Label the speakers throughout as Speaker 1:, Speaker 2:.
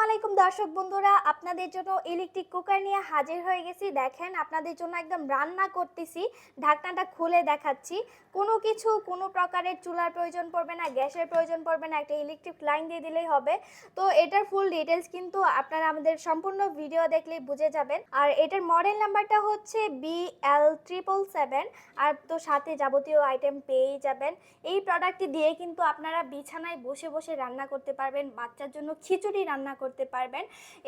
Speaker 1: আলাইকুম দর্শক বন্ধুরা, আপনাদের জন্য ইলেকট্রিক কুকার নিয়ে হাজির হয়ে গেছি। দেখেন আপনাদের জন্য একদম রান্না করতেছি, ঢাকনাটা খুলে দেখাচ্ছি। কোনো প্রকারের চুলার প্রয়োজন পড়বে না, গ্যাসের প্রয়োজন পড়বে না, একটা ইলেকট্রিক লাইন দিয়ে দিলেই হবে। তো এটার ফুল ডিটেলস কিন্তু আপনারা আমাদের সম্পূর্ণ ভিডিও দেখলেই বুঝে যাবেন। আর এটার মডেল নাম্বারটা হচ্ছে BL777। আর তো সাথে যাবতীয় আইটেম পেয়েই যাবেন। এই প্রোডাক্টটি দিয়ে কিন্তু আপনারা বিছানায় বসে বসে রান্না করতে পারবেন, বাচ্চার জন্য খিচুড়ি রান্না করতে পারবেন।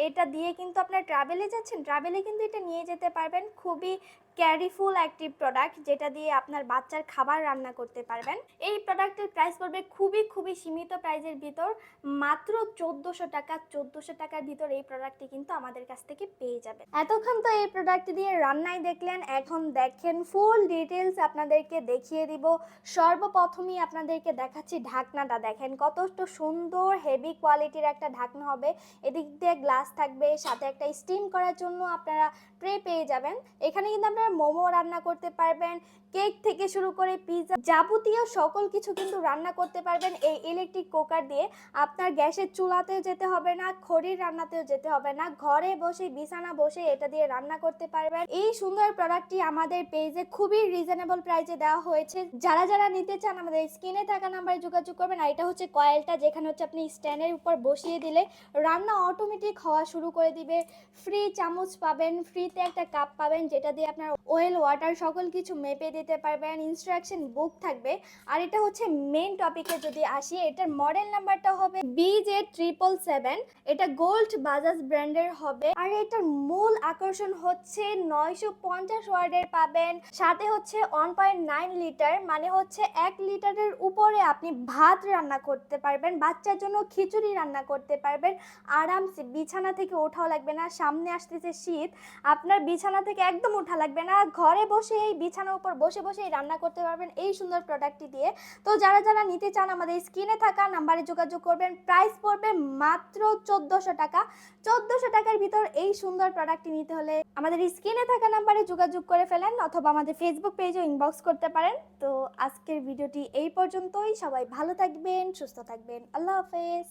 Speaker 1: এটা দিয়ে কিন্তু আপনার ট্রাভেলে যাচ্ছেন, ট্রাভেলে কিন্তু এটা নিয়ে যেতে পারবেন। খুবই ক্যারিফুল একটি প্রোডাক্ট, যেটা দিয়ে আপনার বাচ্চার খাবার রান্না করতে পারবেন। এই প্রোডাক্টের প্রাইস পড়বে খুবই সীমিত প্রাইজের ভিতর, মাত্র 1400 টাকা। 1400 টাকার ভিতর এই প্রোডাক্টটি কিন্তু আমাদের কাছ থেকে পেয়ে যাবেন। এতক্ষণ তো এই প্রোডাক্টটি দিয়ে রান্নাই দেখলেন, এখন দেখেন ফুল ডিটেলস আপনাদেরকে দেখিয়ে দিব। সর্বপ্রথমেই আপনাদেরকে দেখাচ্ছি ঢাকনাটা। দেখেন কতটা সুন্দর হেভি কোয়ালিটির একটা ঢাকনা হবে। এদিক দিয়ে গ্লাস থাকবে, সাথে একটা স্টিম করার জন্য আপনারা ট্রে পেয়ে যাবেন। এখানে কিন্তু আপনারা মোমো রান্না করতে পারবেন, কেক থেকে শুরু করে পিৎজা, যাবতীয় সকল কিছু কিন্তু রান্না করতে পারবেন এই ইলেকট্রিক কুকার দিয়ে। আপনার গ্যাসের চুলাতেও যেতে হবে না, খড়ির রান্নাতেও যেতে হবে না, ঘরে বসে বিছানা বসে এটা দিয়ে রান্না করতে পারবেন। এই সুন্দর প্রোডাক্টটি আমাদের পেজে খুবই রিজনেবল প্রাইসে দেওয়া হয়েছে। যারা নিতে চান আমাদের স্ক্রিনে থাকা নাম্বারে যোগাযোগ করবেন। আর এটা হচ্ছে কয়েলটা, যেখানে হচ্ছে আপনি স্ট্যান্ডের উপর বসিয়ে দিলে রান্না অটোমেটিক হওয়া শুরু করে দিবে। ফ্রি চামচ পাবেন, ফ্রিতে একটা কাপ পাবেন, যেটা দিয়ে আপনার অয়েল ওয়াটার সকল কিছু মেপে দিতে পারবেন। ইনস্ট্রাকশন বুক থাকবে। আর এটা হচ্ছে মেন টপিকে যদি আসি, এটার মডেল নাম্বারটা হবে BJ777। এটা গোল্ড বাজাজ ব্র্যান্ডের হবে। আর এটার মূল আকর্ষণ হচ্ছে 950 ওয়াটের পাবেন, সাথে হচ্ছে 1.9 লিটার, মানে হচ্ছে 1 লিটারের উপরে আপনি ভাত রান্না করতে পারবেন, বাচ্চার জন্য খিচুড়ি রান্না করতে পারবেন আরামসে। বিছানা থেকে ওঠাও লাগবে না, সামনে আসতেছে শীত, আপনার বিছানা থেকে একদম ওঠা লাগবে না, ঘরে বসে এই বিছানার উপর বসে বসে রান্না করতে পারবেন এই সুন্দর প্রোডাক্টটি দিয়ে। তো যারা নিতে চান আমাদের স্ক্রিনে থাকা নাম্বারে যোগাযোগ করবেন। প্রাইস পড়বে মাত্র 1400 টাকা। 1400 টাকার ভিতর এই সুন্দর প্রোডাক্টটি নিতে হলে আমাদের স্ক্রিনে থাকা নাম্বারে যোগাযোগ করে ফেলেন, অথবা আমাদের ফেসবুক পেজে ইনবক্স করতে পারেন। তো আজকের ভিডিওটি এই পর্যন্তই। সবাই ভালো থাকবেন, সুস্থ থাকবেন। আল্লাহ হাফেজ।